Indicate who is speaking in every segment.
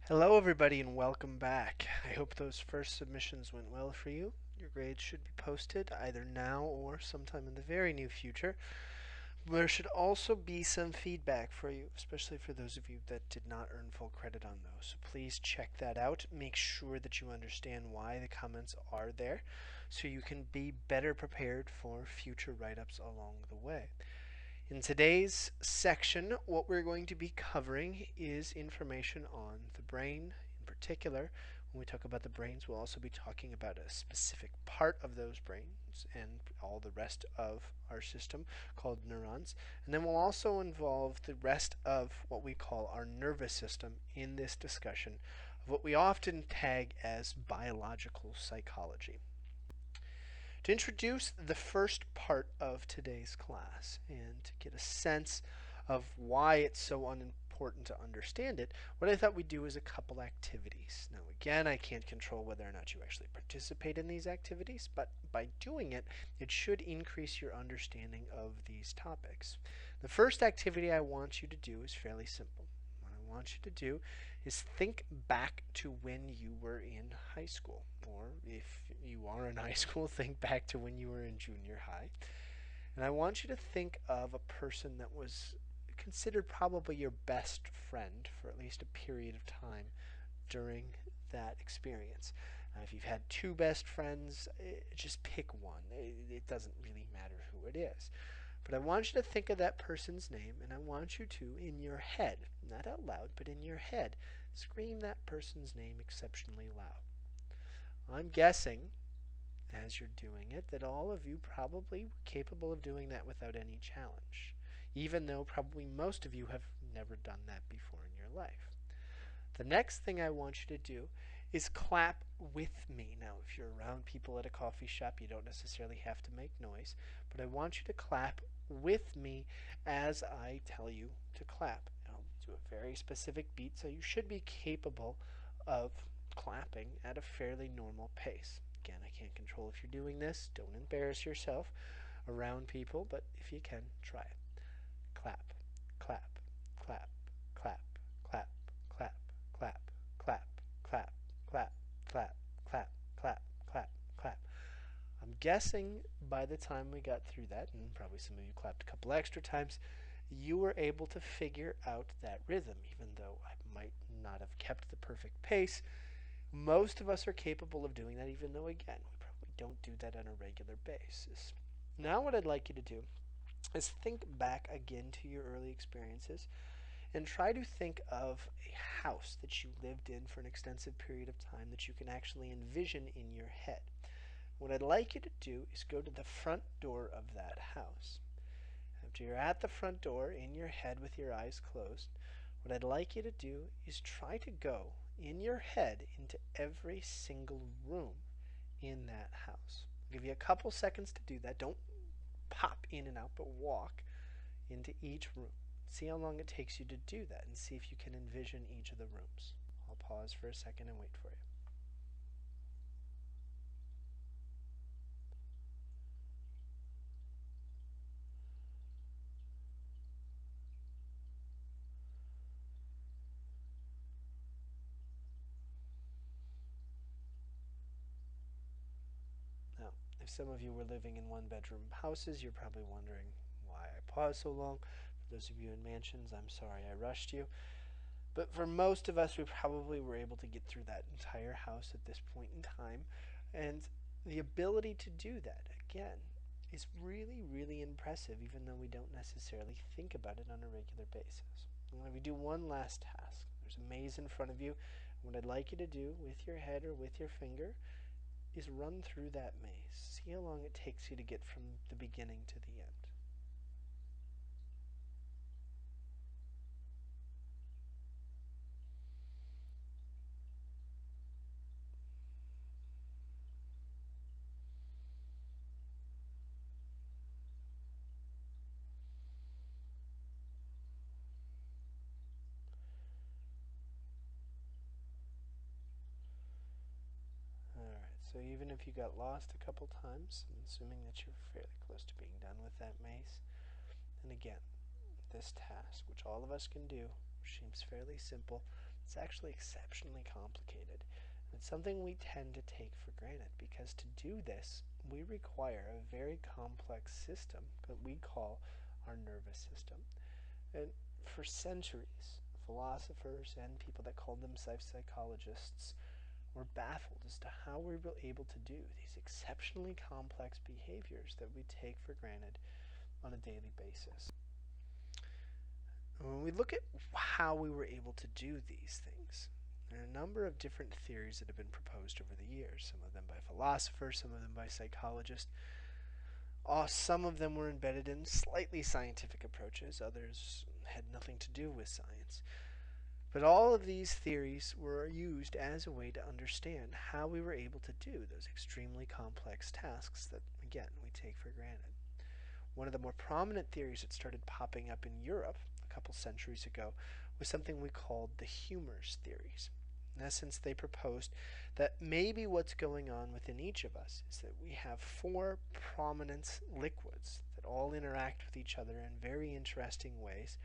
Speaker 1: Hello, everybody, and welcome back. I hope those first submissions went well for you. Your grades should be posted either now or sometime in the very near future. There should also be some feedback for you, especially for those of you that did not earn full credit on those. So please check that out. Make sure that you understand why the comments are there so you can be better prepared for future write-ups along the way. In today's section, what we're going to be covering is information on the brain. In particular, when we talk about the brains, we'll also be talking about a specific part of those brains and all the rest of our system called neurons. And then we'll also involve the rest of what we call our nervous system in this discussion of what we often tag as biological psychology. To introduce the first part of today's class and to get a sense of why it's so unimportant to understand it, what I thought we'd do is a couple activities. Now, again, I can't control whether or not you actually participate in these activities, but by doing it, it should increase your understanding of these topics. The first activity I want you to do is fairly simple. What I want you to do is think back to when you were in high school. Or if you are in high school, think back to when you were in junior high. And I want you to think of a person that was considered probably your best friend for at least a period of time during that experience. If you've had two best friends, just pick one. It doesn't really matter who it is. But I want you to think of that person's name, and I want you to, in your head, not out loud, but in your head, scream that person's name exceptionally loud. I'm guessing, as you're doing it, that all of you probably were capable of doing that without any challenge, even though probably most of you have never done that before in your life. The next thing I want you to do is clap with me. Now, if you're around people at a coffee shop, you don't necessarily have to make noise, but I want you to clap with me as I tell you to clap. I'll do a very specific beat, so you should be capable of clapping at a fairly normal pace. Again, I can't control if you're doing this. Don't embarrass yourself around people, but if you can, try it. Clap, clap, clap, clap, clap, clap, clap, clap, clap, clap, clap, clap, clap, clap, clap. I'm guessing by the time we got through that, and probably some of you clapped a couple extra times, you were able to figure out that rhythm, even though I might not have kept the perfect pace. Most of us are capable of doing that, even though, again, we probably don't do that on a regular basis. Now what I'd like you to do is think back again to your early experiences and try to think of a house that you lived in for an extensive period of time that you can actually envision in your head. What I'd like you to do is go to the front door of that house. After you're at the front door in your head with your eyes closed, what I'd like you to do is try to go in your head into every single room in that house. I'll give you a couple seconds to do that. Don't pop in and out, but walk into each room. See how long it takes you to do that and see if you can envision each of the rooms. I'll pause for a second and wait for you. Now, if some of you were living in one-bedroom houses, you're probably wondering why I paused so long. For those of you in mansions, I'm sorry I rushed you. But for most of us, we probably were able to get through that entire house at this point in time. And the ability to do that, again, is really, really impressive, even though we don't necessarily think about it on a regular basis. Now, we do one last task. There's a maze in front of you. What I'd like you to do with your head or with your finger is run through that maze. See how long it takes you to get from the beginning to the end. Alright, so even if you got lost a couple times, I'm assuming that you're fairly close to being done with that maze. And again, this task, which all of us can do, which seems fairly simple, It's actually exceptionally complicated. It's something we tend to take for granted because to do this, we require a very complex system that we call our nervous system. And for centuries, philosophers and people that called themselves psychologists were baffled as to how we were able to do these exceptionally complex behaviors that we take for granted on a daily basis. When we look at how we were able to do these things, there are a number of different theories that have been proposed over the years, some of them by philosophers, some of them by psychologists. Some of them were embedded in slightly scientific approaches, others had nothing to do with science. But all of these theories were used as a way to understand how we were able to do those extremely complex tasks that, again, we take for granted. One of the more prominent theories that started popping up in Europe a couple centuries ago was something we called the humors theories. In essence, they proposed that maybe what's going on within each of us is that we have four prominent liquids that all interact with each other in very interesting ways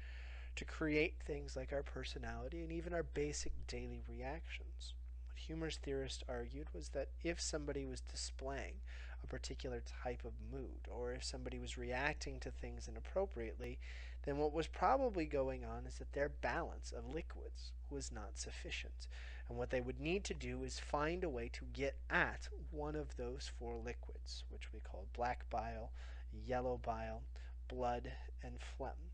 Speaker 1: to create things like our personality and even our basic daily reactions. What humorous theorists argued was that if somebody was displaying a particular type of mood, or if somebody was reacting to things inappropriately, then what was probably going on is that their balance of liquids was not sufficient. And what they would need to do is find a way to get at one of those four liquids, which we call black bile, yellow bile, blood, and phlegm.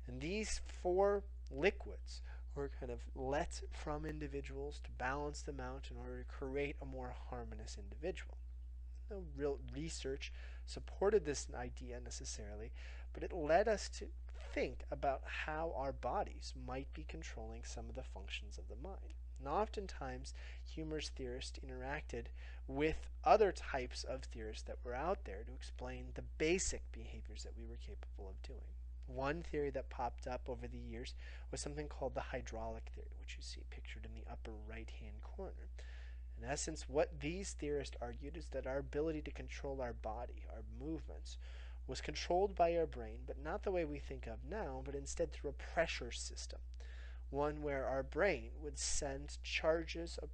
Speaker 1: And these four liquids were kind of let from individuals to balance them out in order to create a more harmonious individual. No real research supported this idea necessarily, but it led us to think about how our bodies might be controlling some of the functions of the mind. And oftentimes, humorous theorists interacted with other types of theorists that were out there to explain the basic behaviors that we were capable of doing. One theory that popped up over the years was something called the hydraulic theory, which you see pictured in the upper right-hand corner. In essence, what these theorists argued is that our ability to control our body, our movements, was controlled by our brain, but not the way we think of now, but instead through a pressure system. One where our brain would send charges of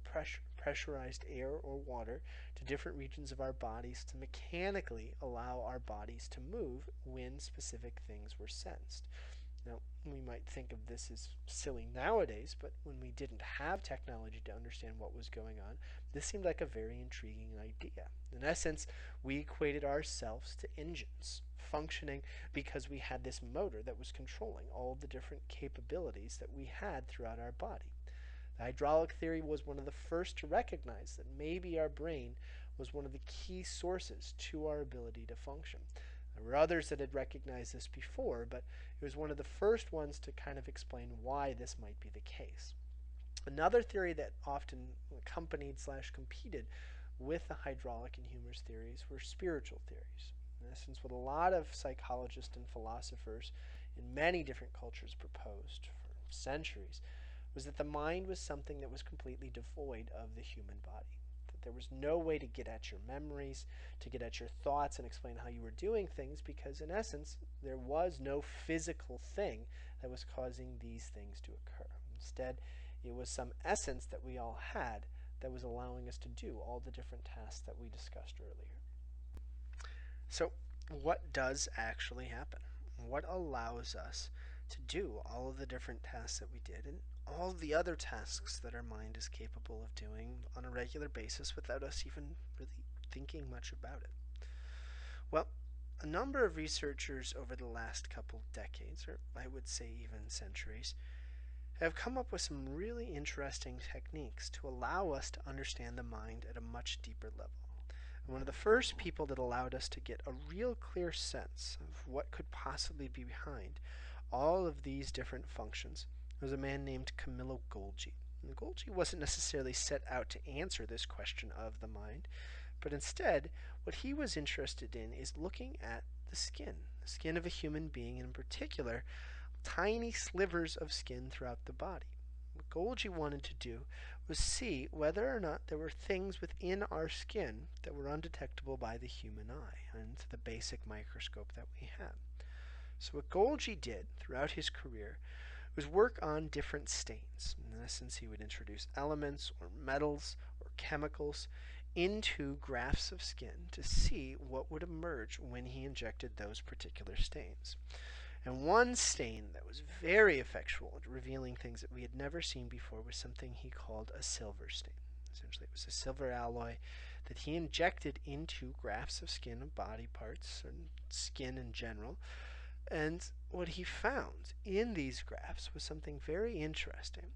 Speaker 1: pressurized air or water to different regions of our bodies to mechanically allow our bodies to move when specific things were sensed. Now, we might think of this as silly nowadays, but when we didn't have technology to understand what was going on, this seemed like a very intriguing idea. In essence, we equated ourselves to engines, functioning because we had this motor that was controlling all the different capabilities that we had throughout our body. The hydraulic theory was one of the first to recognize that maybe our brain was one of the key sources to our ability to function. There were others that had recognized this before, but it was one of the first ones to kind of explain why this might be the case. Another theory that often accompanied / competed with the hydraulic and humorous theories were spiritual theories. In essence, what a lot of psychologists and philosophers in many different cultures proposed for centuries was that the mind was something that was completely devoid of the human body. That there was no way to get at your memories, to get at your thoughts and explain how you were doing things, because in essence, there was no physical thing that was causing these things to occur. Instead, it was some essence that we all had that was allowing us to do all the different tasks that we discussed earlier. So, what does actually happen? What allows us to do all of the different tasks that we did and all the other tasks that our mind is capable of doing on a regular basis without us even really thinking much about it? Well, a number of researchers over the last couple decades, or I would say even centuries, have come up with some really interesting techniques to allow us to understand the mind at a much deeper level. And one of the first people that allowed us to get a real clear sense of what could possibly be behind all of these different functions was a man named Camillo Golgi. And Golgi wasn't necessarily set out to answer this question of the mind, but instead, what he was interested in is looking at the skin of a human being, and in particular, tiny slivers of skin throughout the body. What Golgi wanted to do was see whether or not there were things within our skin that were undetectable by the human eye and the basic microscope that we have. So what Golgi did throughout his career was work on different stains. In essence, he would introduce elements or metals or chemicals into grafts of skin to see what would emerge when he injected those particular stains. And one stain that was very effectual at revealing things that we had never seen before was something he called a silver stain. Essentially, it was a silver alloy that he injected into grafts of skin of body parts and skin in general. And what he found in these grafts was something very interesting.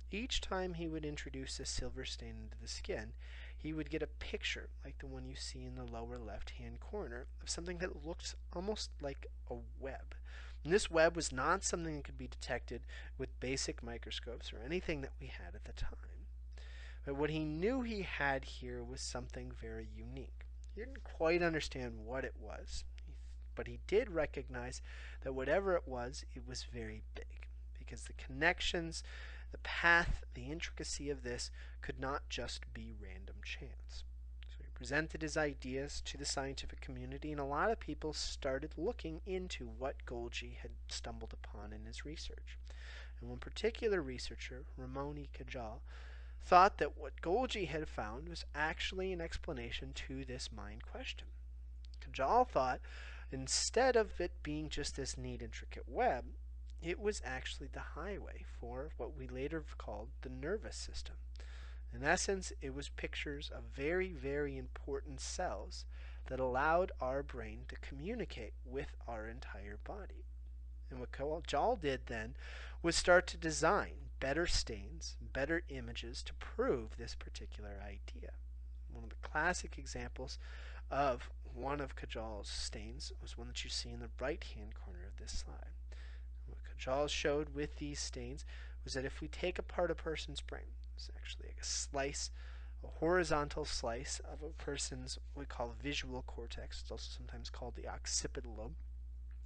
Speaker 1: Each time he would introduce a silver stain into the skin, he would get a picture, like the one you see in the lower left-hand corner, of something that looked almost like a web. And this web was not something that could be detected with basic microscopes or anything that we had at the time. But what he knew he had here was something very unique. He didn't quite understand what it was, but he did recognize that whatever it was very big, because the connections, the path, the intricacy of this could not just be random chance. So he presented his ideas to the scientific community, and a lot of people started looking into what Golgi had stumbled upon in his research. And one particular researcher, Ramon Cajal, thought that what Golgi had found was actually an explanation to this mind question. Cajal thought instead of it being just this neat, intricate web, it was actually the highway for what we later called the nervous system. In essence, it was pictures of very, very important cells that allowed our brain to communicate with our entire body. And what Cajal did then was start to design better stains, better images to prove this particular idea. One of the classic examples of one of Cajal's stains was one that you see in the right-hand corner of this slide. What Cajal showed with these stains was that if we take apart a person's brain, it's actually like a slice, a horizontal slice of a person's what we call visual cortex. It's also sometimes called the occipital lobe.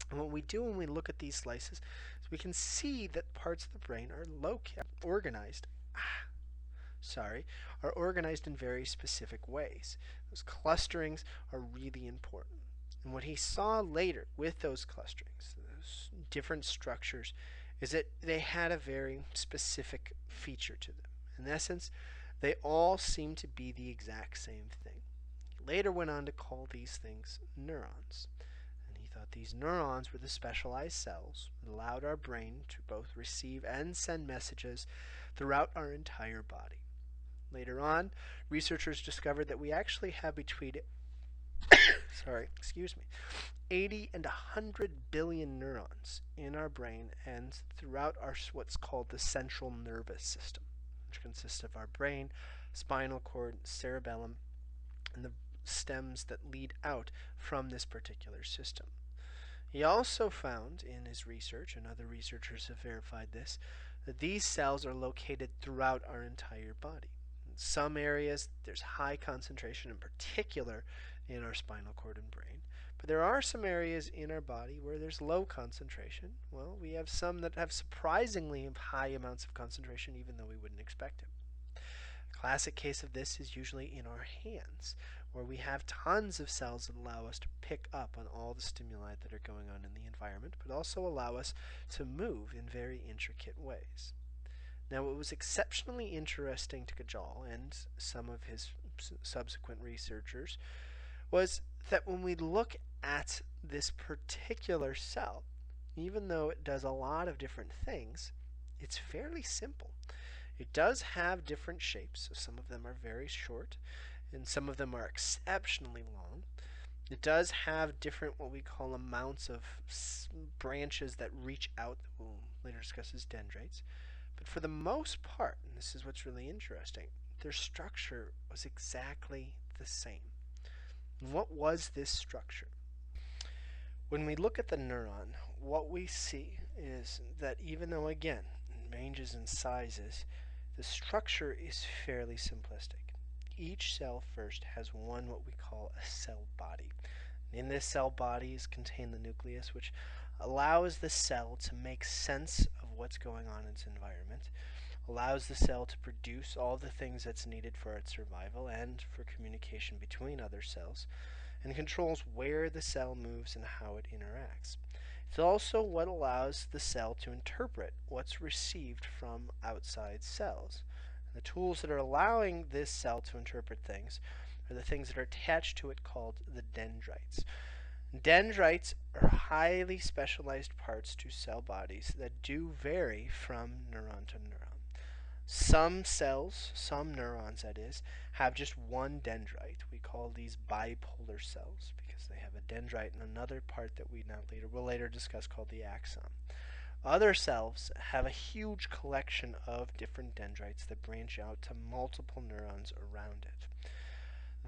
Speaker 1: And what we do when we look at these slices is we can see that parts of the brain are organized are organized in very specific ways. Those clusterings are really important. And what he saw later with those clusterings, those different structures, is that they had a very specific feature to them. In essence, they all seem to be the exact same thing. He later went on to call these things neurons. And he thought these neurons were the specialized cells that allowed our brain to both receive and send messages throughout our entire body. Later on, researchers discovered that we actually have between 80 and 100 billion neurons in our brain and throughout our what's called the central nervous system, which consists of our brain, spinal cord, cerebellum, and the stems that lead out from this particular system. He also found in his research, and other researchers have verified this, that these cells are located throughout our entire body. Some areas there's high concentration, in particular in our spinal cord and brain. But there are some areas in our body where there's low concentration. Well, we have some that have surprisingly high amounts of concentration, even though we wouldn't expect it. A classic case of this is usually in our hands, where we have tons of cells that allow us to pick up on all the stimuli that are going on in the environment, but also allow us to move in very intricate ways. Now, what was exceptionally interesting to Cajal and some of his subsequent researchers was that when we look at this particular cell, even though it does a lot of different things, it's fairly simple. It does have different shapes, so some of them are very short, and some of them are exceptionally long. It does have different what we call amounts of branches that reach out, that we'll later discuss as dendrites. But for the most part, and this is what's really interesting, their structure was exactly the same. And what was this structure? When we look at the neuron, what we see is that even though, again, it ranges in sizes, the structure is fairly simplistic. Each cell first has one what we call a cell body. In this cell body is contained the nucleus, which allows the cell to make sense of what's going on in its environment, allows the cell to produce all the things that's needed for its survival and for communication between other cells, and controls where the cell moves and how it interacts. It's also what allows the cell to interpret what's received from outside cells. The tools that are allowing this cell to interpret things are the things that are attached to it called the dendrites. Dendrites are highly specialized parts to cell bodies that do vary from neuron to neuron. Some cells, some neurons that is, have just one dendrite. We call these bipolar cells because they have a dendrite in another part that will later discuss called the axon. Other cells have a huge collection of different dendrites that branch out to multiple neurons around it.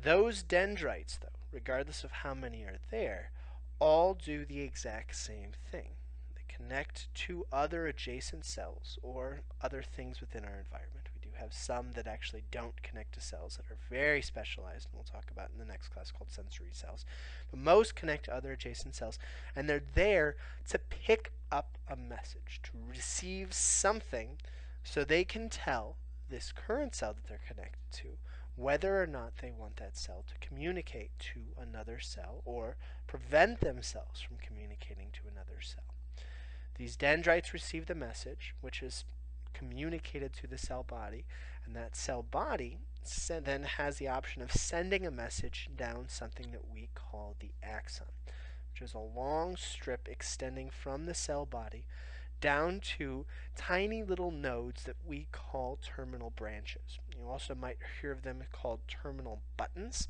Speaker 1: Those dendrites, though, regardless of how many are there, all do the exact same thing. They connect to other adjacent cells or other things within our environment. We do have some that actually don't connect to cells that are very specialized, and we'll talk about in the next class, called sensory cells. But most connect to other adjacent cells, and they're there to pick up a message, to receive something so they can tell this current cell that they're connected to whether or not they want that cell to communicate to another cell or prevent themselves from communicating to another cell. These dendrites receive the message, which is communicated to the cell body, and that cell body then has the option of sending a message down something that we call the axon, which is a long strip extending from the cell body down to tiny little nodes that we call terminal branches. You also might hear of them called terminal buttons,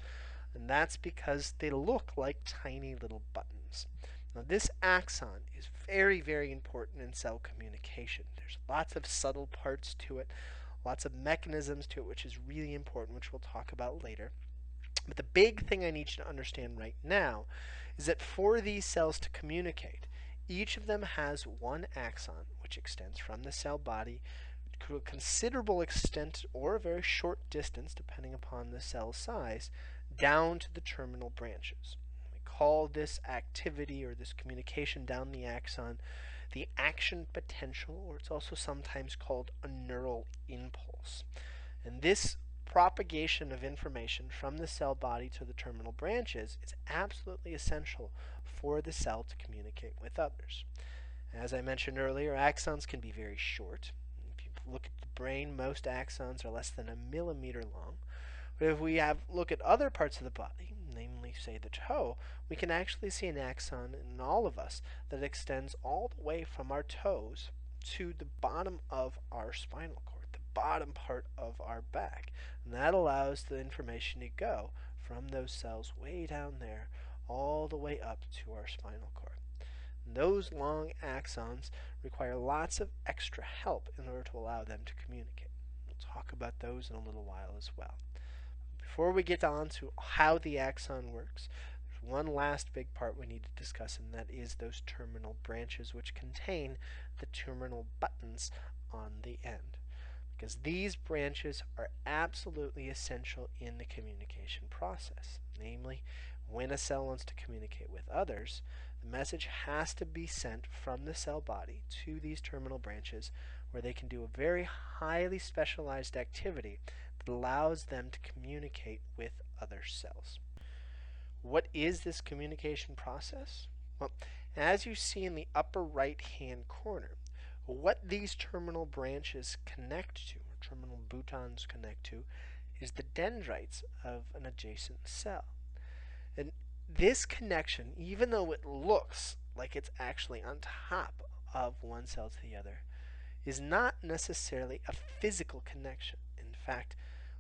Speaker 1: and that's because they look like tiny little buttons. Now, this axon is very, very important in cell communication. There's lots of subtle parts to it, lots of mechanisms to it, which is really important, which we'll talk about later. But the big thing I need you to understand right now is that for these cells to communicate, each of them has one axon, which extends from the cell body to a considerable extent or a very short distance, depending upon the cell size, down to the terminal branches. We call this activity or this communication down the axon the action potential, or it's also sometimes called a neural impulse. And this propagation of information from the cell body to the terminal branches is absolutely essential for the cell to communicate with others. As I mentioned earlier, axons can be very short. If you look at the brain, most axons are less than a millimeter long. But if we look at other parts of the body, namely, say, the toe, we can actually see an axon in all of us that extends all the way from our toes to the bottom of our spinal cord, the bottom part of our back. And that allows the information to go from those cells way down there all the way up to our spinal cord. And those long axons require lots of extra help in order to allow them to communicate. We'll talk about those in a little while as well. Before we get on to how the axon works, there's one last big part we need to discuss, and that is those terminal branches, which contain the terminal buttons on the end. Because these branches are absolutely essential in the communication process. Namely, when a cell wants to communicate with others, the message has to be sent from the cell body to these terminal branches, where they can do a very highly specialized activity that allows them to communicate with other cells. What is this communication process? Well, as you see in the upper right-hand corner, what these terminal branches connect to, or terminal boutons connect to, is the dendrites of an adjacent cell. And this connection, even though it looks like it's actually on top of one cell to the other, is not necessarily a physical connection. In fact,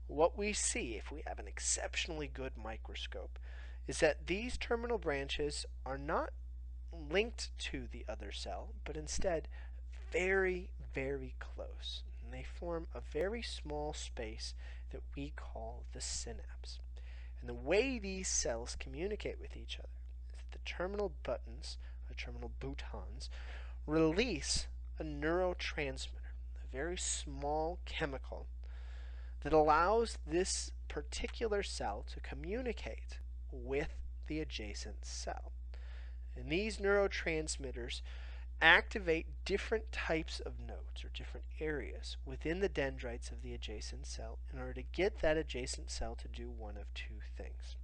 Speaker 1: what we see if we have an exceptionally good microscope is that these terminal branches are not linked to the other cell, but instead very, very close. And they form a very small space that we call the synapse. And the way these cells communicate with each other is that the terminal buttons, or terminal boutons, release a neurotransmitter, a very small chemical that allows this particular cell to communicate with the adjacent cell. And these neurotransmitters activate different types of nodes or different areas within the dendrites of the adjacent cell in order to get that adjacent cell to do one of two things.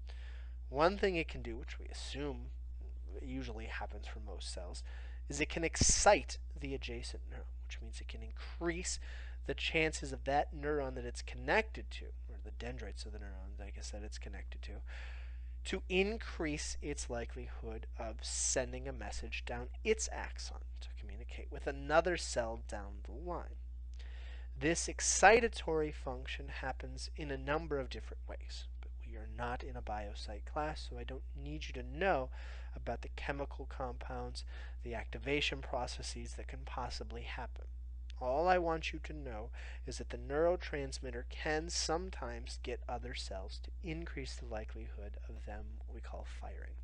Speaker 1: One thing it can do, which we assume usually happens for most cells, is it can excite the adjacent neuron, which means it can increase the chances of that neuron that it's connected to, or the dendrites of the neurons, I guess, that it's connected to increase its likelihood of sending a message down its axon to communicate with another cell down the line. This excitatory function happens in a number of different ways, but we are not in a biopsych class, so I don't need you to know about the chemical compounds, the activation processes that can possibly happen. All I want you to know is that the neurotransmitter can sometimes get other cells to increase the likelihood of them, what we call, firing.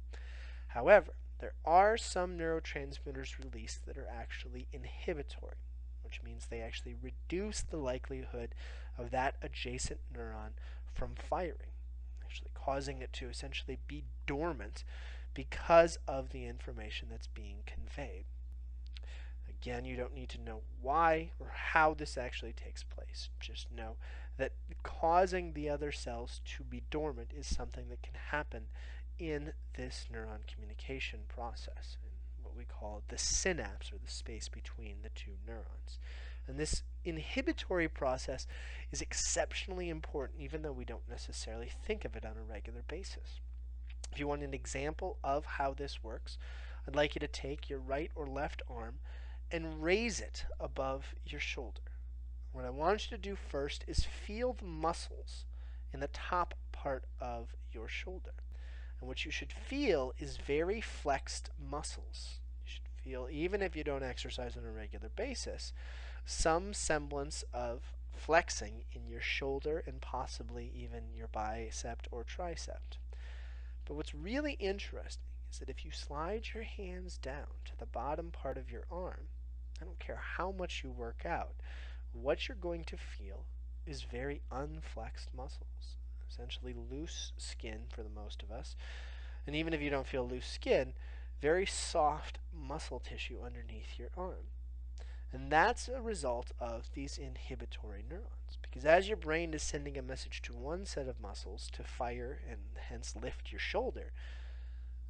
Speaker 1: However, there are some neurotransmitters released that are actually inhibitory, which means they actually reduce the likelihood of that adjacent neuron from firing, actually causing it to essentially be dormant because of the information that's being conveyed. Again, you don't need to know why or how this actually takes place. Just know that causing the other cells to be dormant is something that can happen in this neuron communication process, in what we call the synapse, or the space between the two neurons. And this inhibitory process is exceptionally important, even though we don't necessarily think of it on a regular basis. If you want an example of how this works, I'd like you to take your right or left arm and raise it above your shoulder. What I want you to do first is feel the muscles in the top part of your shoulder. And what you should feel is very flexed muscles. You should feel, even if you don't exercise on a regular basis, some semblance of flexing in your shoulder and possibly even your bicep or tricep. But what's really interesting is that if you slide your hands down to the bottom part of your arm, I don't care how much you work out, what you're going to feel is very unflexed muscles, essentially loose skin for the most of us. And even if you don't feel loose skin, very soft muscle tissue underneath your arm. And that's a result of these inhibitory neurons. Because as your brain is sending a message to one set of muscles to fire and hence lift your shoulder,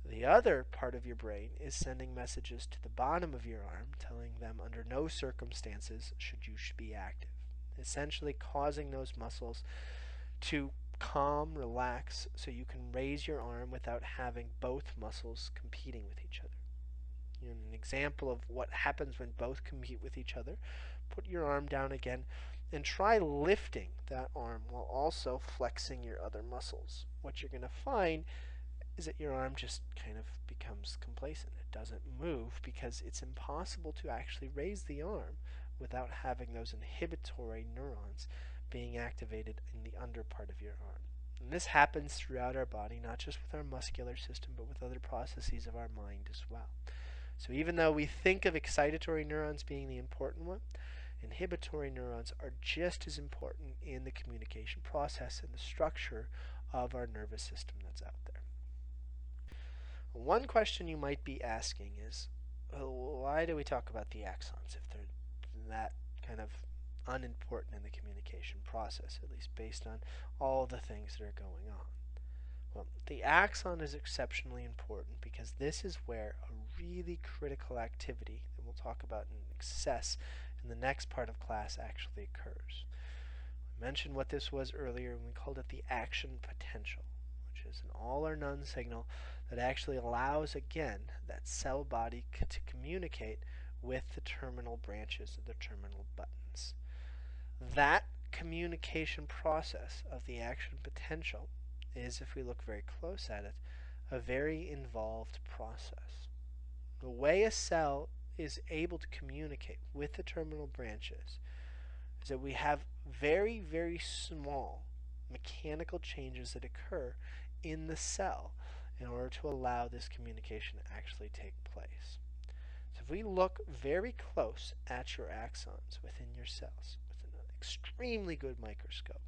Speaker 1: the other part of your brain is sending messages to the bottom of your arm, telling them under no circumstances should you be active, essentially causing those muscles to calm, relax, so you can raise your arm without having both muscles competing with each other. An example of what happens when both compete with each other: put your arm down again and try lifting that arm while also flexing your other muscles. What you're going to find is that your arm just kind of becomes complacent. It doesn't move because it's impossible to actually raise the arm without having those inhibitory neurons being activated in the under part of your arm. And this happens throughout our body, not just with our muscular system, but with other processes of our mind as well. So even though we think of excitatory neurons being the important one, inhibitory neurons are just as important in the communication process and the structure of our nervous system that's out there. One question you might be asking is, why do we talk about the axons if they're that kind of unimportant in the communication process, at least based on all the things that are going on? Well, the axon is exceptionally important because this is where a really critical activity that we'll talk about in excess in the next part of class actually occurs. I mentioned what this was earlier, and we called it the action potential, which is an all or none signal that actually allows, again, that cell body to communicate with the terminal branches of the terminal buttons. That communication process of the action potential is, if we look very close at it, a very involved process. The way a cell is able to communicate with the terminal branches is that we have very, very small mechanical changes that occur in the cell in order to allow this communication to actually take place. So if we look very close at your axons within your cells with an extremely good microscope,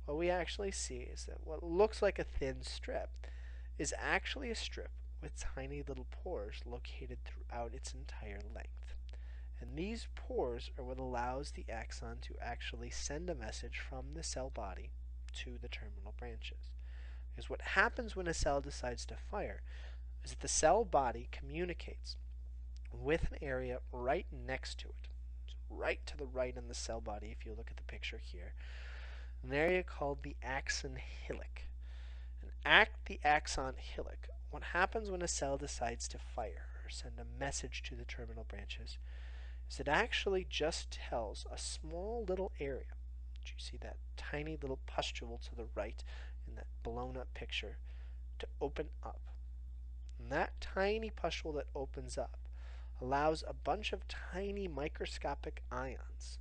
Speaker 1: what we actually see is that what looks like a thin strip is actually a strip with tiny little pores located throughout its entire length. And these pores are what allows the axon to actually send a message from the cell body to the terminal branches. Because what happens when a cell decides to fire is that the cell body communicates with an area right next to it, right to the right in the cell body if you look at the picture here, an area called the axon hillock. And at the axon hillock, what happens when a cell decides to fire or send a message to the terminal branches is it actually just tells a small little area. Do you see that tiny little pustule to the right in that blown up picture to open up? And that tiny pustule that opens up allows a bunch of tiny microscopic ions.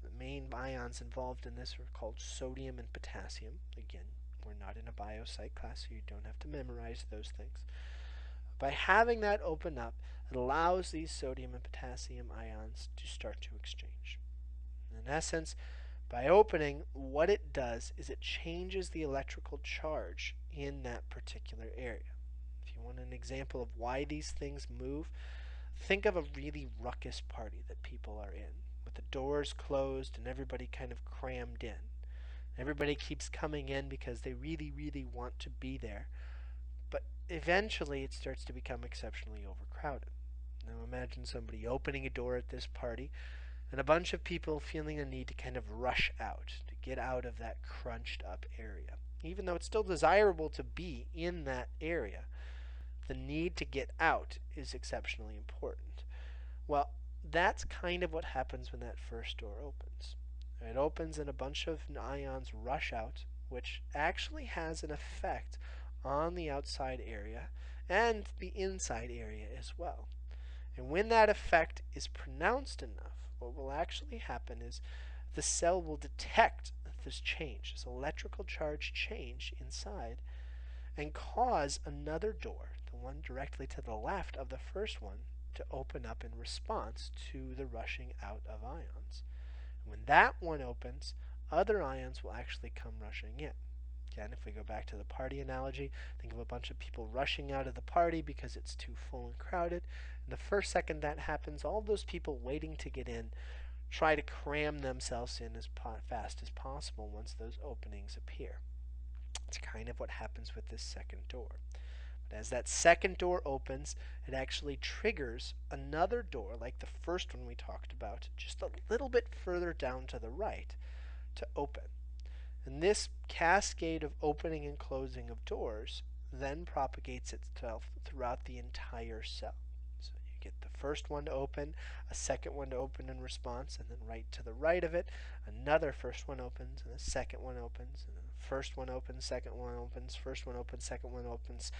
Speaker 1: The main ions involved in this are called sodium and potassium. Again, we're not in a biopsych class, so you don't have to memorize those things. By having that open up, it allows these sodium and potassium ions to start to exchange. In essence, by opening, what it does is it changes the electrical charge in that particular area. If you want an example of why these things move, think of a really ruckus party that people are in, with the doors closed and everybody kind of crammed in. Everybody keeps coming in because they really, really want to be there. But eventually it starts to become exceptionally overcrowded. Now imagine somebody opening a door at this party and a bunch of people feeling a need to kind of rush out, to get out of that crunched up area. Even though it's still desirable to be in that area, the need to get out is exceptionally important. Well, that's kind of what happens when that first door opens. It opens and a bunch of ions rush out, which actually has an effect on the outside area and the inside area as well. And when that effect is pronounced enough, what will actually happen is the cell will detect this change, this electrical charge change inside, and cause another door, the one directly to the left of the first one, to open up in response to the rushing out of ions. When that one opens, other ions will actually come rushing in. Again, if we go back to the party analogy, think of a bunch of people rushing out of the party because it's too full and crowded. And the first second that happens, all those people waiting to get in try to cram themselves in as fast as possible once those openings appear. It's kind of what happens with this second door. But as that second door opens, it actually triggers another door, like the first one we talked about, just a little bit further down to the right, to open. And this cascade of opening and closing of doors then propagates itself throughout the entire cell. So you get the first one to open, a second one to open in response, and then right to the right of it, another first one opens, and a second one opens, and then the first one opens, second one opens, first one opens, second one opens,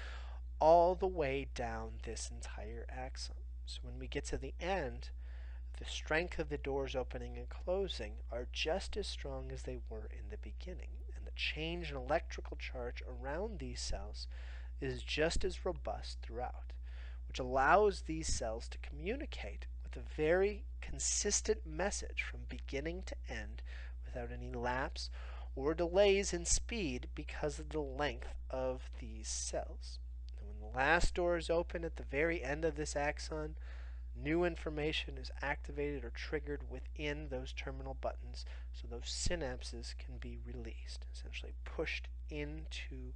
Speaker 1: all the way down this entire axon. So when we get to the end, the strength of the doors opening and closing are just as strong as they were in the beginning, and the change in electrical charge around these cells is just as robust throughout, which allows these cells to communicate with a very consistent message from beginning to end without any lapse or delays in speed because of the length of these cells. And when the last door is open at the very end of this axon, new information is activated or triggered within those terminal buttons, so those synapses can be released, essentially pushed into,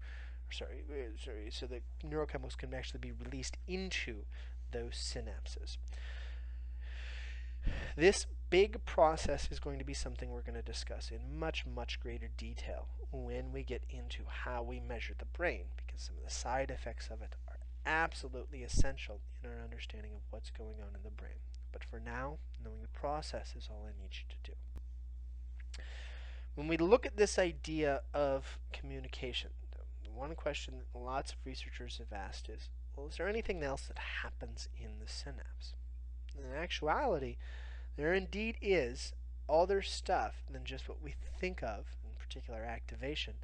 Speaker 1: so the neurochemicals can actually be released into those synapses. This big process is going to be something we're going to discuss in much, much greater detail when we get into how we measure the brain, because some of the side effects of it are absolutely essential in our understanding of what's going on in the brain. But for now, knowing the process is all I need you to do. When we look at this idea of communication, the one question that lots of researchers have asked is, well, is there anything else that happens in the synapse? In actuality, there indeed is other stuff than just what we think of, in particular activation,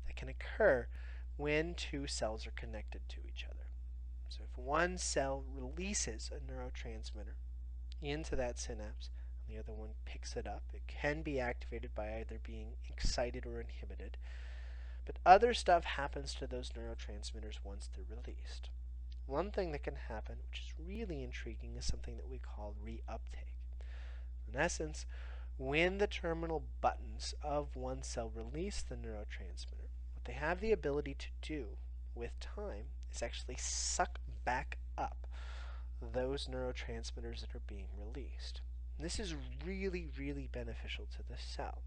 Speaker 1: that can occur when two cells are connected to each other. So if one cell releases a neurotransmitter into that synapse, and the other one picks it up, it can be activated by either being excited or inhibited. But other stuff happens to those neurotransmitters once they're released. One thing that can happen, which is really intriguing, is something that we call reuptake. In essence, when the terminal buttons of one cell release the neurotransmitter, what they have the ability to do with time is actually suck back up those neurotransmitters that are being released. And this is really, really beneficial to the cell.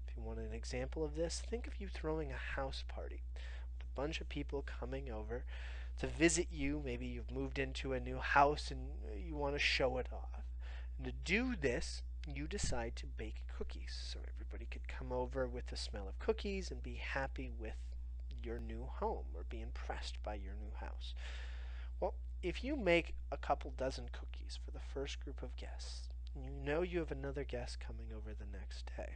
Speaker 1: If you want an example of this, think of you throwing a house party with a bunch of people coming over to visit you. Maybe you've moved into a new house and you want to show it off. And to do this, you decide to bake cookies so everybody could come over with the smell of cookies and be happy with your new home or be impressed by your new house. Well, if you make a couple dozen cookies for the first group of guests, and you know you have another guest coming over the next day,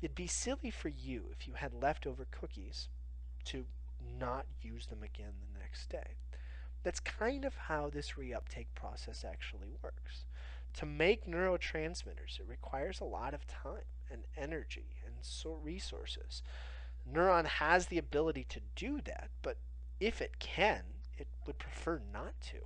Speaker 1: it'd be silly for you if you had leftover cookies to not use them again the next day. That's kind of how this reuptake process actually works. To make neurotransmitters, it requires a lot of time and energy and resources. A neuron has the ability to do that, but if it can, it would prefer not to.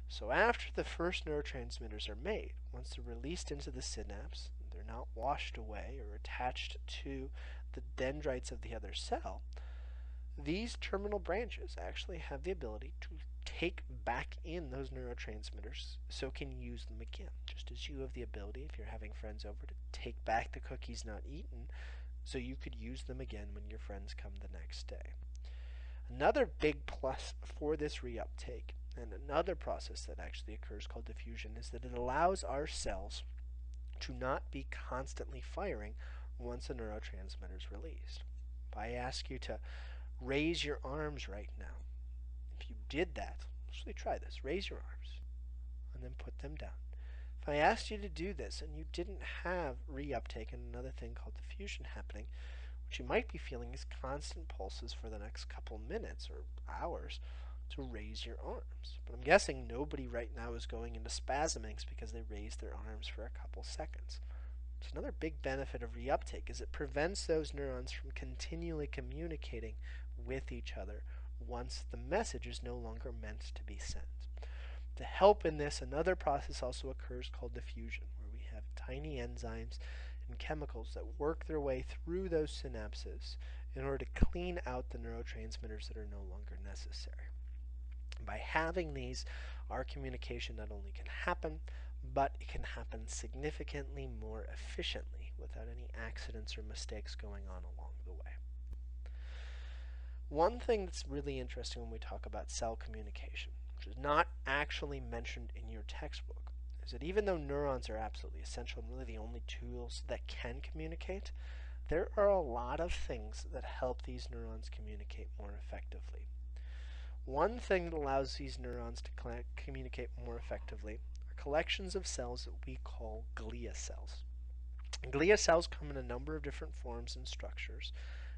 Speaker 1: So after the first neurotransmitters are made, once they're released into the synapse, they're not washed away or attached to the dendrites of the other cell, these terminal branches actually have the ability to take back in those neurotransmitters so can use them again. Just as you have the ability, if you're having friends over, to take back the cookies not eaten so you could use them again when your friends come the next day. Another big plus for this reuptake, and another process that actually occurs called diffusion, is that it allows our cells to not be constantly firing once a neurotransmitter is released. If I ask you to raise your arms right now, if you did that, actually try this, raise your arms and then put them down. If I asked you to do this and you didn't have reuptake and another thing called diffusion happening, what you might be feeling is constant pulses for the next couple minutes or hours to raise your arms. But I'm guessing nobody right now is going into spasmings because they raised their arms for a couple seconds. So another big benefit of reuptake is it prevents those neurons from continually communicating with each other once the message is no longer meant to be sent. To help in this, another process also occurs called diffusion, where we have tiny enzymes and chemicals that work their way through those synapses in order to clean out the neurotransmitters that are no longer necessary. By having these, our communication not only can happen, but it can happen significantly more efficiently without any accidents or mistakes going on along the way. One thing that's really interesting when we talk about cell communication, which is not actually mentioned in your textbook, is that even though neurons are absolutely essential and really the only tools that can communicate, there are a lot of things that help these neurons communicate more effectively. One thing that allows these neurons to communicate more effectively are collections of cells that we call glia cells. Glia cells come in a number of different forms and structures,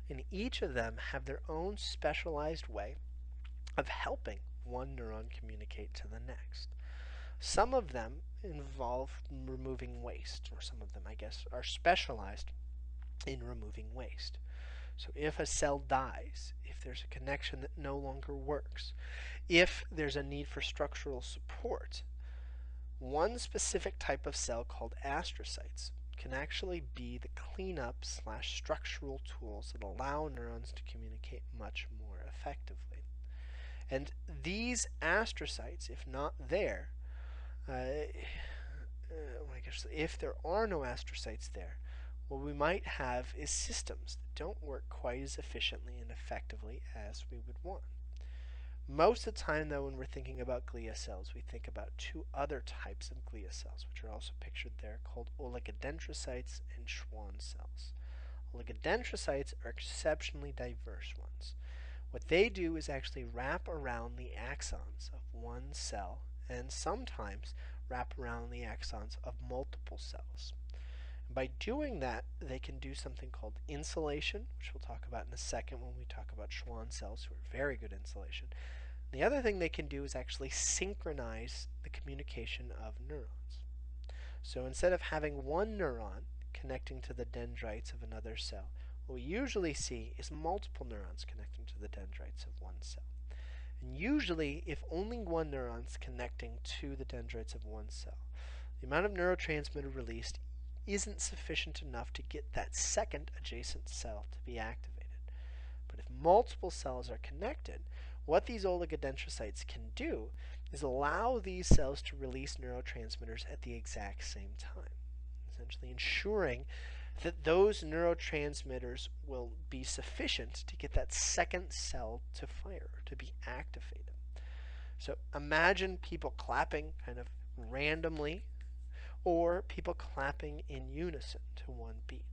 Speaker 1: and each of them have their own specialized way of helping one neuron communicate to the next. Some of them involve removing waste, or some of them, I guess, are specialized in removing waste. So if a cell dies, if there's a connection that no longer works, if there's a need for structural support, one specific type of cell called astrocytes can actually be the cleanup / structural tools that allow neurons to communicate much more effectively. And these astrocytes, if not there, if there are no astrocytes there, what we might have is systems that don't work quite as efficiently and effectively as we would want. Most of the time, though, when we're thinking about glia cells, we think about two other types of glia cells, which are also pictured there, called oligodendrocytes and Schwann cells. Oligodendrocytes are exceptionally diverse ones. What they do is actually wrap around the axons of one cell and sometimes wrap around the axons of multiple cells. By doing that, they can do something called insulation, which we'll talk about in a second when we talk about Schwann cells, who are very good insulation. The other thing they can do is actually synchronize the communication of neurons. So instead of having one neuron connecting to the dendrites of another cell, what we usually see is multiple neurons connecting to the dendrites of one cell. And usually, if only one neuron is connecting to the dendrites of one cell, the amount of neurotransmitter released isn't sufficient enough to get that second adjacent cell to be activated. But if multiple cells are connected, what these oligodendrocytes can do is allow these cells to release neurotransmitters at the exact same time, essentially ensuring that those neurotransmitters will be sufficient to get that second cell to fire, to be activated. So imagine people clapping kind of randomly, or people clapping in unison to one beat.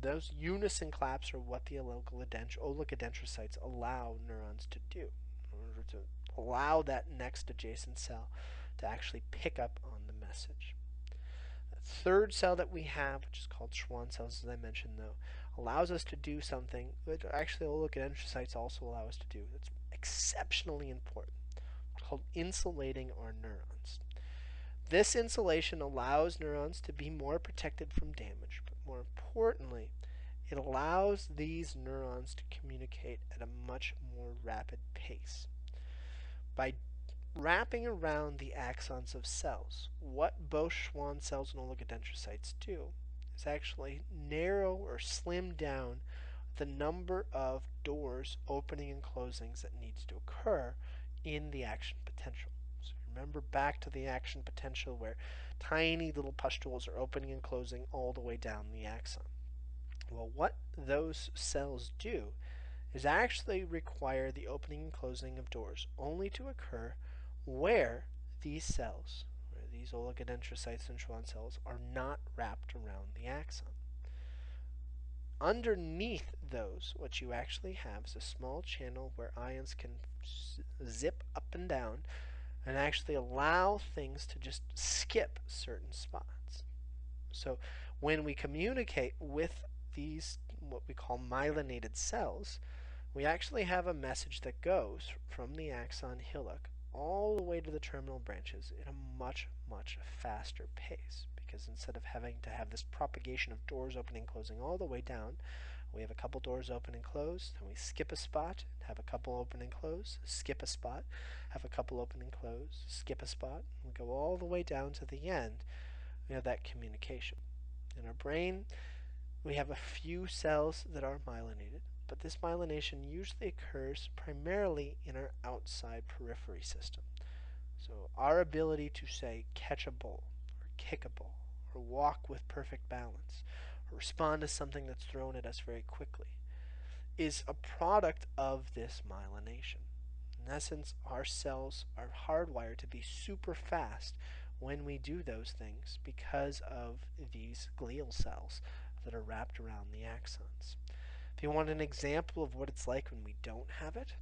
Speaker 1: Those unison claps are what the oligodendrocytes allow neurons to do in order to allow that next adjacent cell to actually pick up on the message. The third cell that we have, which is called Schwann cells, as I mentioned, though, allows us to do something that actually oligodendrocytes also allow us to do that's exceptionally important, called insulating our neurons. This insulation allows neurons to be more protected from damage, but more importantly, it allows these neurons to communicate at a much more rapid pace. By wrapping around the axons of cells, what both Schwann cells and oligodendrocytes do is actually narrow or slim down the number of doors opening and closings that needs to occur in the action potential. So remember back to the action potential where tiny little pustules are opening and closing all the way down the axon. Well, what those cells do is actually require the opening and closing of doors only to occur where these cells, where these oligodendrocytes and Schwann cells, are not wrapped around the axon. Underneath those, what you actually have is a small channel where ions can zip up and down and actually allow things to just skip certain spots. So when we communicate with these, what we call myelinated cells, we actually have a message that goes from the axon hillock all the way to the terminal branches at a much, much faster pace. Because instead of having to have this propagation of doors opening and closing all the way down, we have a couple doors open and close, then we skip a spot, have a couple open and close, skip a spot, have a couple open and close, skip a spot, we go all the way down to the end. We have that communication. In our brain, we have a few cells that are myelinated, but this myelination usually occurs primarily in our outside periphery system. So our ability to, say, catch a ball, or kick a ball, or walk with perfect balance, or respond to something that's thrown at us very quickly, is a product of this myelination. In essence, our cells are hardwired to be super fast when we do those things because of these glial cells that are wrapped around the axons. If you want an example of what it's like when we don't have it,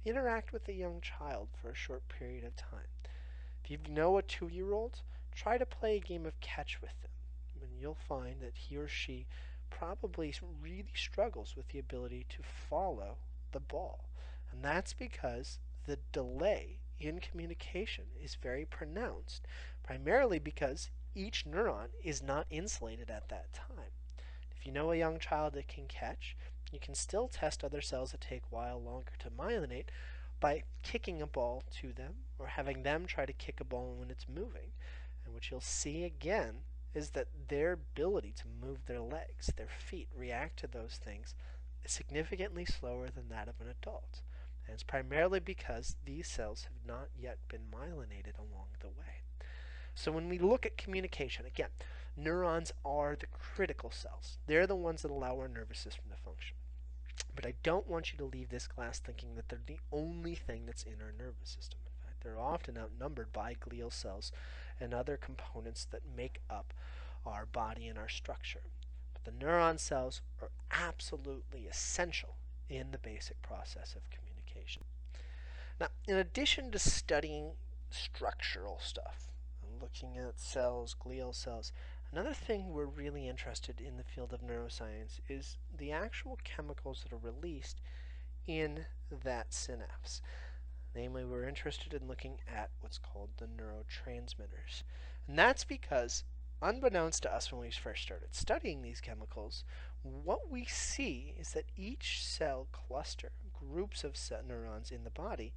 Speaker 1: interact with a young child for a short period of time. If you know a 2-year-old, try to play a game of catch with them, and you'll find that he or she probably really struggles with the ability to follow the ball. And that's because the delay in communication is very pronounced, primarily because each neuron is not insulated at that time. If you know a young child that can catch, you can still test other cells that take a while longer to myelinate by kicking a ball to them or having them try to kick a ball when it's moving. And what you'll see again is that their ability to move their legs, their feet, react to those things is significantly slower than that of an adult. And it's primarily because these cells have not yet been myelinated along the way. So when we look at communication, again, neurons are the critical cells. They're the ones that allow our nervous system to function. But I don't want you to leave this class thinking that they're the only thing that's in our nervous system. In fact, they're often outnumbered by glial cells and other components that make up our body and our structure. But the neuron cells are absolutely essential in the basic process of communication. Now, in addition to studying structural stuff, looking at cells, glial cells, another thing we're really interested in the field of neuroscience is the actual chemicals that are released in that synapse. Namely, we're interested in looking at what's called the neurotransmitters. And that's because, unbeknownst to us when we first started studying these chemicals, what we see is that each cell cluster, groups of neurons in the body,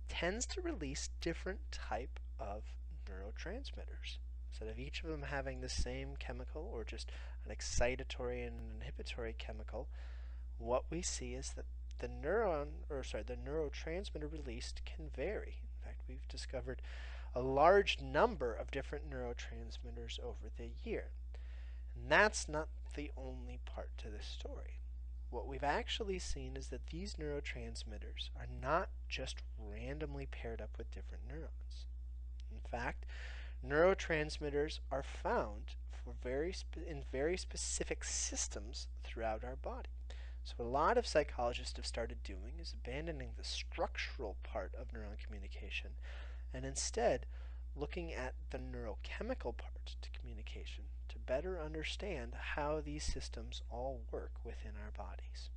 Speaker 1: tends to release different type of neurotransmitters. Instead of each of them having the same chemical or just an excitatory and an inhibitory chemical, what we see is that the neurotransmitter released can vary. In fact, we've discovered a large number of different neurotransmitters over the year. And that's not the only part to this story. What we've actually seen is that these neurotransmitters are not just randomly paired up with different neurons. In fact, neurotransmitters are found in very specific systems throughout our body. So what a lot of psychologists have started doing is abandoning the structural part of neuron communication and instead looking at the neurochemical part to communication to better understand how these systems all work within our bodies.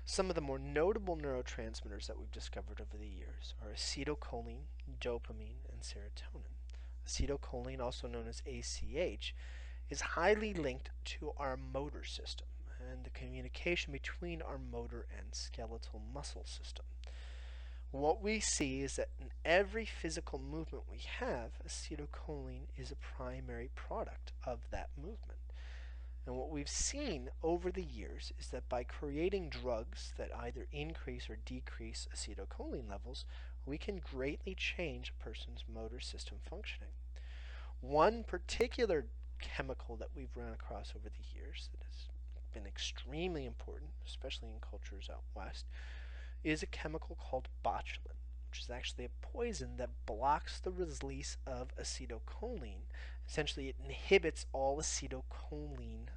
Speaker 1: Some of the more notable neurotransmitters that we've discovered over the years are acetylcholine, dopamine, and serotonin. Acetylcholine, also known as ACH, is highly linked to our motor system and the communication between our motor and skeletal muscle system. What we see is that in every physical movement we have, acetylcholine is a primary product of that movement. And what we've seen over the years is that by creating drugs that either increase or decrease acetylcholine levels, we can greatly change a person's motor system functioning. One particular chemical that we've run across over the years that has been extremely important, especially in cultures out west, is a chemical called botulin, which is actually a poison that blocks the release of acetylcholine. Essentially, it inhibits all acetylcholine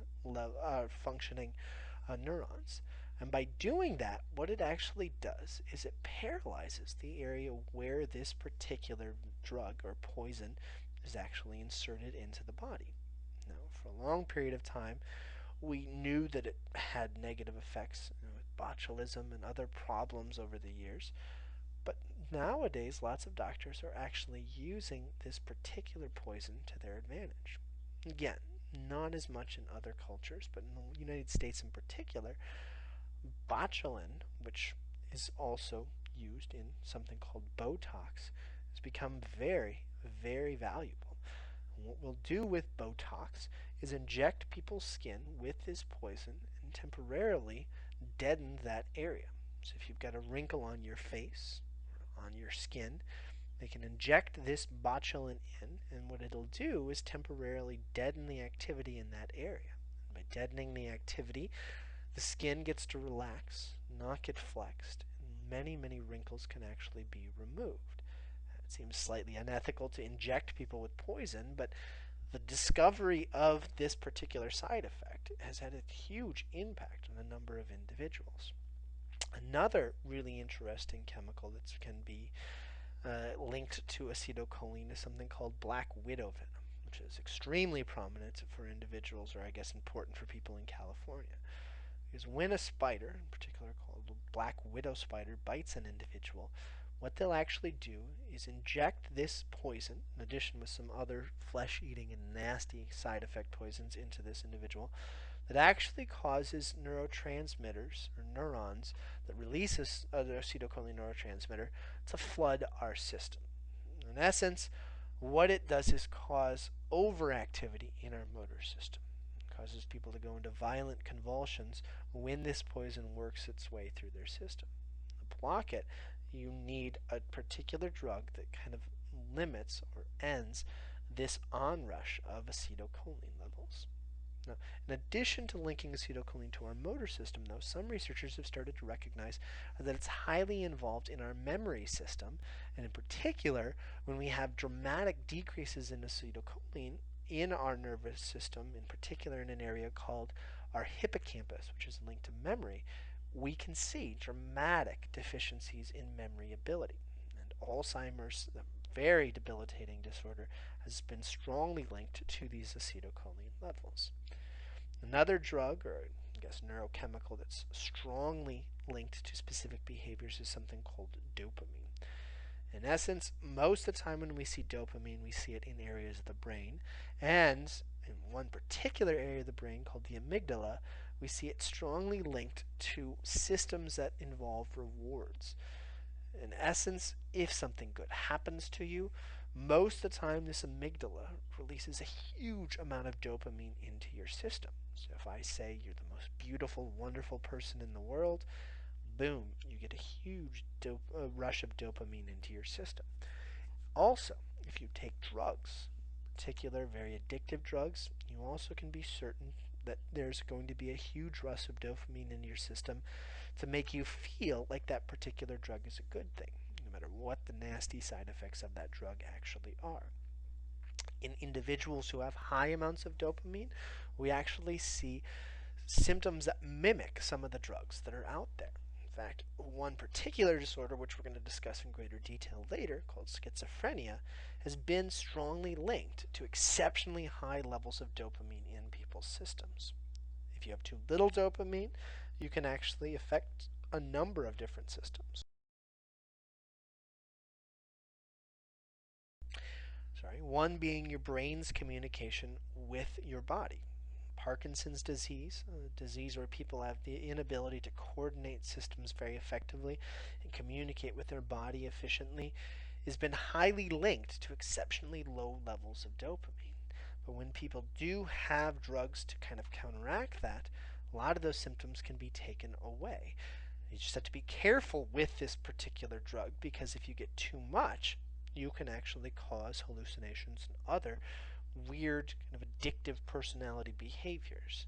Speaker 1: functioning neurons. And by doing that, what it actually does is it paralyzes the area where this particular drug or poison is actually inserted into the body. Now, for a long period of time, we knew that it had negative effects with botulism and other problems over the years. But nowadays, lots of doctors are actually using this particular poison to their advantage. Again, not as much in other cultures, but in the United States in particular, botulin, which is also used in something called Botox, has become very, very valuable. And what we'll do with Botox is inject people's skin with this poison and temporarily deaden that area. So if you've got a wrinkle on your face, on your skin, they can inject this botulin in, and what it'll do is temporarily deaden the activity in that area. And by deadening the activity, the skin gets to relax, not get flexed, and many, many wrinkles can actually be removed. It seems slightly unethical to inject people with poison, but the discovery of this particular side effect has had a huge impact on a number of individuals. Another really interesting chemical that can be linked to acetylcholine is something called black widow venom, which is extremely prominent for individuals, or I guess important for people in California. Because when a spider, in particular called the black widow spider, bites an individual, what they'll actually do is inject this poison, in addition with some other flesh-eating and nasty side effect poisons, into this individual, that actually causes neurotransmitters, or neurons, that releases the acetylcholine neurotransmitter to flood our system. In essence, what it does is cause overactivity in our motor system. It causes people to go into violent convulsions when this poison works its way through their system. To block it, you need a particular drug that kind of limits or ends this onrush of acetylcholine levels. Now, in addition to linking acetylcholine to our motor system, though, some researchers have started to recognize that it's highly involved in our memory system, and in particular, when we have dramatic decreases in acetylcholine in our nervous system, in particular in an area called our hippocampus, which is linked to memory, we can see dramatic deficiencies in memory ability. And Alzheimer's, the very debilitating disorder, has been strongly linked to these acetylcholine levels. Another drug, or I guess neurochemical, that's strongly linked to specific behaviors is something called dopamine. In essence, most of the time when we see dopamine, we see it in areas of the brain, and in one particular area of the brain called the amygdala, we see it strongly linked to systems that involve rewards. In essence, if something good happens to you, most of the time this amygdala releases a huge amount of dopamine into your system. So if I say you're the most beautiful, wonderful person in the world, boom, you get a huge rush of dopamine into your system. Also, if you take drugs, particular very addictive drugs, you also can be certain that there's going to be a huge rush of dopamine into your system to make you feel like that particular drug is a good thing, no matter what the nasty side effects of that drug actually are. In individuals who have high amounts of dopamine, we actually see symptoms that mimic some of the drugs that are out there. In fact, one particular disorder, which we're going to discuss in greater detail later, called schizophrenia, has been strongly linked to exceptionally high levels of dopamine in people's systems. If you have too little dopamine, you can actually affect a number of different systems. One being your brain's communication with your body. Parkinson's disease, a disease where people have the inability to coordinate systems very effectively and communicate with their body efficiently, has been highly linked to exceptionally low levels of dopamine. But when people do have drugs to kind of counteract that, a lot of those symptoms can be taken away. You just have to be careful with this particular drug because if you get too much, you can actually cause hallucinations and other weird kind of addictive personality behaviors.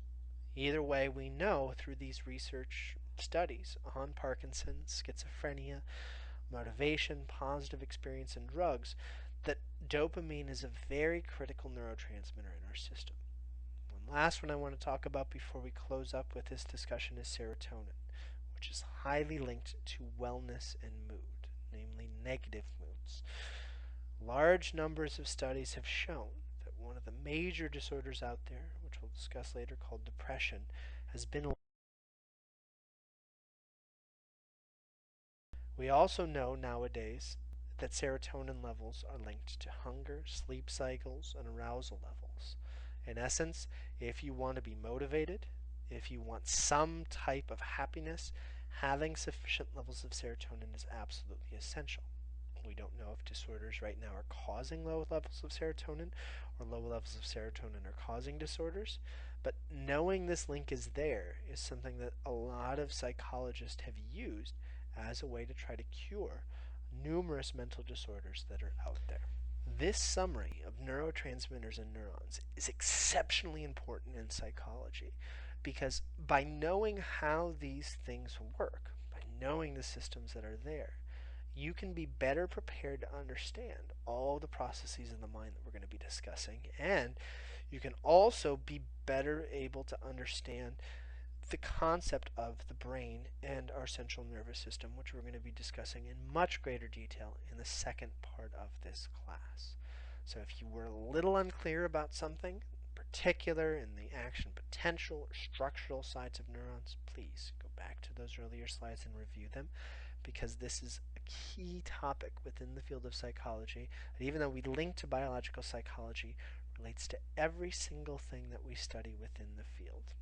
Speaker 1: Either way, we know through these research studies on Parkinson's, schizophrenia, motivation, positive experience, and drugs that dopamine is a very critical neurotransmitter in our system. One last one I want to talk about before we close up with this discussion is serotonin, which is highly linked to wellness and mood, namely negative moods. Large numbers of studies have shown that one of the major disorders out there, which we'll discuss later, called depression, has been. We also know nowadays that serotonin levels are linked to hunger, sleep cycles, and arousal levels. In essence, if you want to be motivated, if you want some type of happiness, having sufficient levels of serotonin is absolutely essential. We don't know if disorders right now are causing low levels of serotonin or low levels of serotonin are causing disorders, but knowing this link is there is something that a lot of psychologists have used as a way to try to cure numerous mental disorders that are out there. This summary of neurotransmitters and neurons is exceptionally important in psychology because by knowing how these things work, by knowing the systems that are there, you can be better prepared to understand all the processes in the mind that we're going to be discussing, and you can also be better able to understand the concept of the brain and our central nervous system, which we're going to be discussing in much greater detail in the second part of this class. So if you were a little unclear about something particular in the action potential or structural sides of neurons, please go back to those earlier slides and review them because this is a key topic within the field of psychology. And even though we link to biological psychology, relates to every single thing that we study within the field.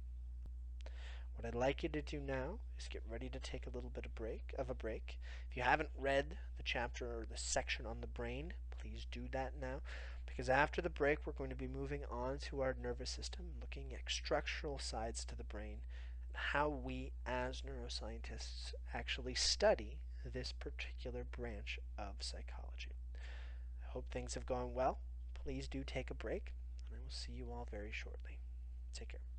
Speaker 1: What I'd like you to do now is get ready to take a little bit of a break. If you haven't read the chapter or the section on the brain, please do that now. Because after the break, we're going to be moving on to our nervous system, looking at structural sides to the brain, and how we as neuroscientists actually study this particular branch of psychology. I hope things have gone well. Please do take a break, and I will see you all very shortly. Take care.